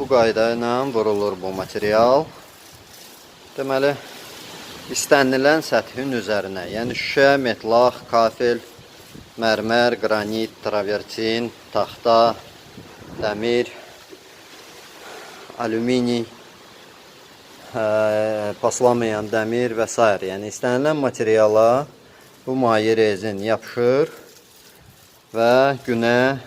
qayda ilə vurulur bu material. Deməli, istənilən səthin üzərinə, yəni şüşə, metlaq, kafel, mərmər, qranit, travertin, taxta, dəmir, alümini, paslamayan dəmir və s. Yəni istənilən materiala bu maye rezin yapışır və günə,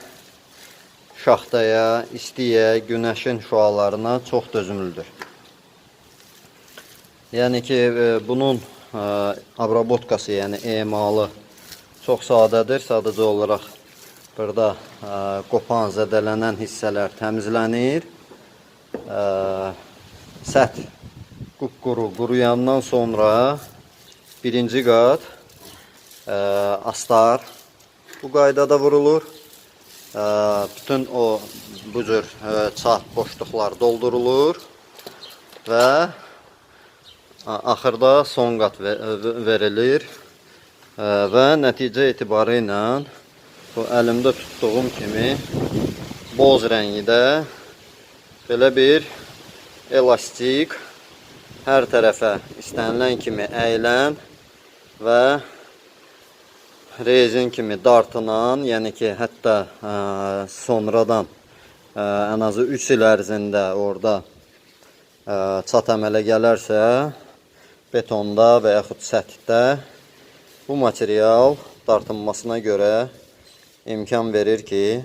şaxtaya, istiyə, günəşin şüalarına çox dözümlüdür. Yəni ki, bunun abrabotkası, yəni emalı çox sadədir. Sadəcə olaraq burada qopan, zədələnən hissələr təmizlənir. Səth qupquru quruyandan sonra birinci qat astar bu qaydada vurulur. Bütün o bu cür çat boşluqlar doldurulur və axırda son qat verilir və nəticə etibarı ilə bu əlimdə tutduğum kimi boz rəngdə belə bir elastik hər tərəfə istənilən kimi əyilən və rezin kimi dartılan, yəni ki, hətta sonradan ən azı 3 il ərzində orada çat əmələ gələrsə, betonda və yaxud səthdə bu material dartınmasına görə imkan verir ki,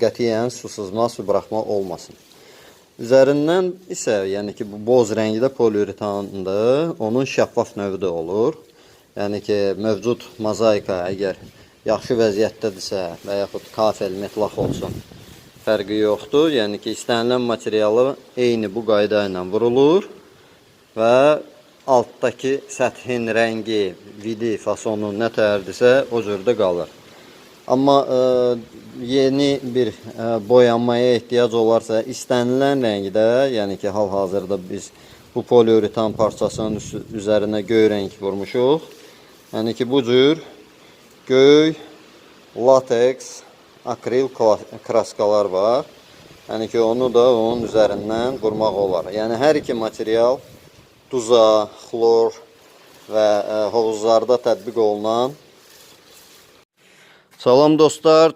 qətiyyən su sızma, su buraxma olmasın. Üzərindən isə, yəni ki, bu boz rəngdə poliuretandır, onun şəffaf növü də olur. Yəni ki, mövcud mozaika əgər yaxşı vəziyyətdədirsə və yaxud kafel, metlaq olsun, fərqi yoxdur. Yəni ki, istənilən materialı eyni bu qayda ilə vurulur və altdakı səthin rəngi, vidi, fasonu nə tərdirsə o cürdə qalır. Amma yeni bir boyanmaya ehtiyac olarsa istənilən rəngdə, yəni ki, hal-hazırda biz bu poliuretan parçasının üzərinə göy rəng vurmuşuq. Yəni ki, bu cür göy, lateks, akril kraskalar var. Yəni ki, onu da onun üzərindən vurmaq olar. Yəni, hər iki material duza, xlor və hovuzlarda tətbiq olunan. Salam dostlar,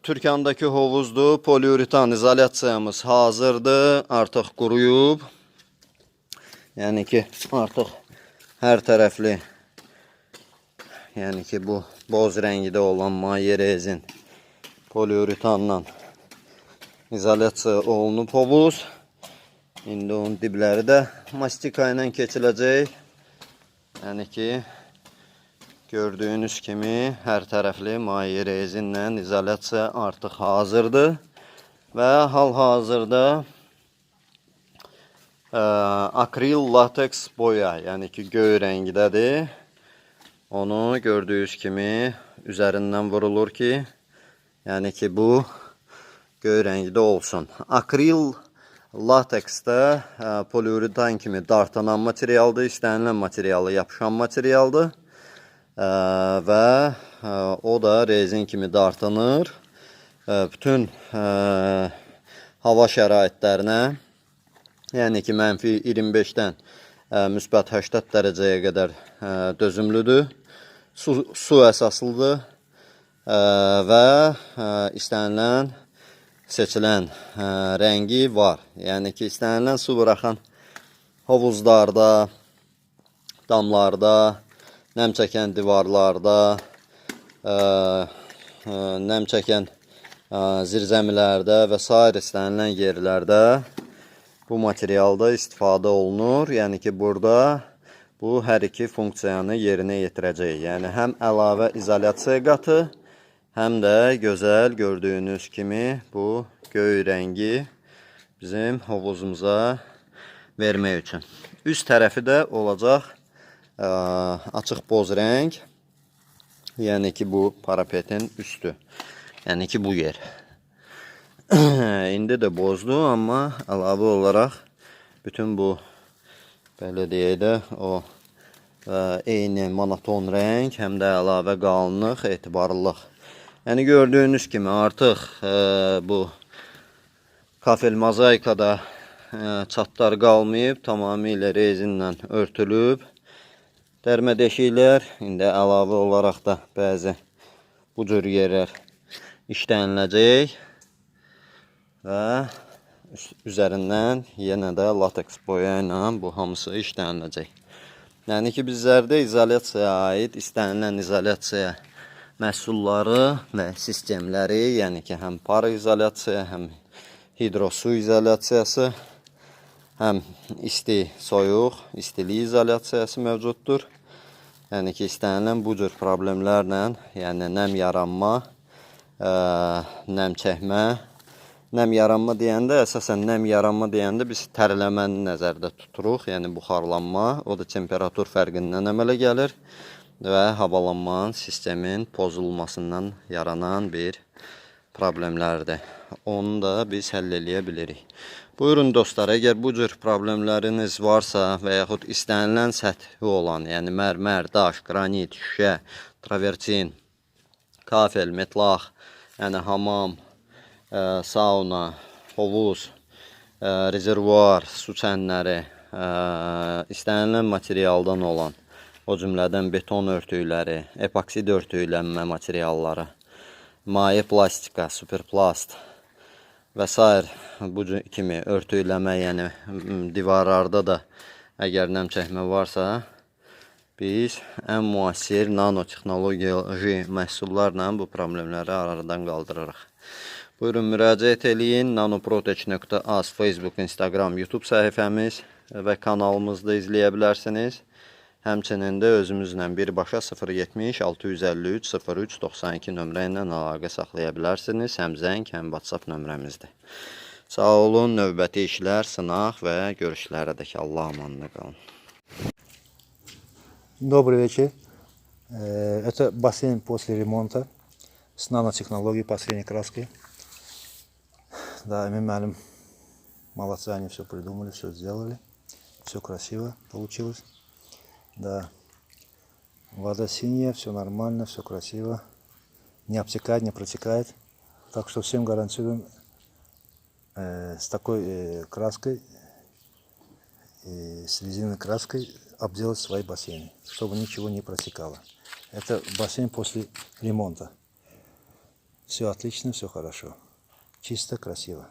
Türkandakı hovuzdur. Poliuretan izolyasiyamız hazırdır. Artıq quruyub. Yəni ki, artıq hər tərəfli, yəni ki, bu boz rəngdə olan maye rezin poliuretanla izolyasiya olunub hovuz. İndi onun dibləri də mastika ilə keçiləcək. Yəni ki, gördüyünüz kimi hər tərəfli maye rezinlə izolyasiya artıq hazırdır. Və hal-hazırda akril lateks boya, yəni ki, göy rəngdədir. Onu gördüyünüz kimi üzərindən vurulur ki, yəni ki, bu göy rəngdə olsun. Akril lateksdə poliuretan kimi dartanan materialdır, istənilən materialı yapışan materialdır və o da rezin kimi dartınır. Bütün hava şəraitlərinə, yəni ki, mənfi 25-dən müsbət 80 dərəcəyə qədər dözümlüdür. Su əsaslıdır və istənilən seçilən rəngi var. Yəni ki, istənilən su buraxan hovuzlarda, damlarda, nəm çəkən divarlarda, nəm çəkən zirzəmilərdə və s. istənilən yerlərdə bu materialda istifadə olunur. Yəni ki, burada bu hər iki funksiyanı yerinə yetirəcək. Yəni, həm əlavə izolyasiya qatı, həm də gözəl gördüyünüz kimi bu göy rəngi bizim hovuzumuza vermək üçün. Üst tərəfi də olacaq açıq boz rəng. Yəni ki, bu parapetin üstü. Yəni ki, bu yer. İndi də bozdur, amma əlavə olaraq bütün bu, belə deyək də, o eyni monoton rəng, həm də əlavə qalınlıq, etibarlılıq. Yəni gördüyünüz kimi artıq bu Kafel mozaikada çatlar qalmayıb, tamamilə rezinlə örtülüb. Dərmə deşiklər, indi əlavə olaraq da bəzi bu cür yerlər işləniləcək və üzərindən yenə də lateks boya ilə bu hamısı işləniləcək. Yəni ki, bizlərdə izolyasiyaya aid istənilən izolyasiya məhsulları və sistemləri, yəni ki, həm para izolyasiya, həm hidrosu izolyasiyası, həm isti, soyuq, istilik izolyasiyası mövcuddur. Yəni ki, istənilən bu cür problemlərlə, yəni nəm yaranma, nəm çəkmə, nəm yaranma deyəndə, əsasən nəm yaranma deyəndə biz tərləməni nəzərdə tuturuq, yəni buxarlanma, o da temperatur fərqindən əmələ gəlir və havalanmanın sistemin pozulmasından yaranan bir problemlərdir. Onu da biz həll eləyə bilirik. Buyurun dostlar, əgər bu cür problemləriniz varsa və yaxud istənilən səthi olan, yəni mərmər, daş, qranit, şüşə, travertin, kafel, metlaq, yəni hamam, sauna, hovuz, rezervuar, su çənləri, istənilən materialdan olan, o cümlədən beton örtükləri, epoksid örtüklənmə materialları, maye plastika, superplast və s. bu kimi örtükləmə, yəni divarlarda da əgər nəm çəkmə varsa, biz ən müasir nanotexnoloji məhsullarla bu problemləri aradan qaldırırıq. Buyurun, müraciət eləyin. nanoprotec.az Facebook, Instagram, YouTube səhifəmiz və kanalımızda izləyə bilərsiniz. Həmçinin də özümüzlə birbaşa 070 653 03 92 nömrə ilə əlaqə saxlaya bilərsiniz. Həm zəng, həm WhatsApp nömrəmizdir. Sağ olun, növbəti işlər, sınaq və görüşlərədək. Allah amanına qalın. Добрый вечер. Это бассейн после ремонта с нанотехнологией последней краской. Да, Мималим, молодцы, они все придумали, все сделали. Все красиво получилось. Да, вода синяя, все нормально, все красиво. Не обтекает, не протекает. Так что всем гарантируем с такой краской, с резиновой краской обделать свои бассейны, чтобы ничего не протекало. Это бассейн после ремонта. Все отлично, все хорошо. Чисто, красиво.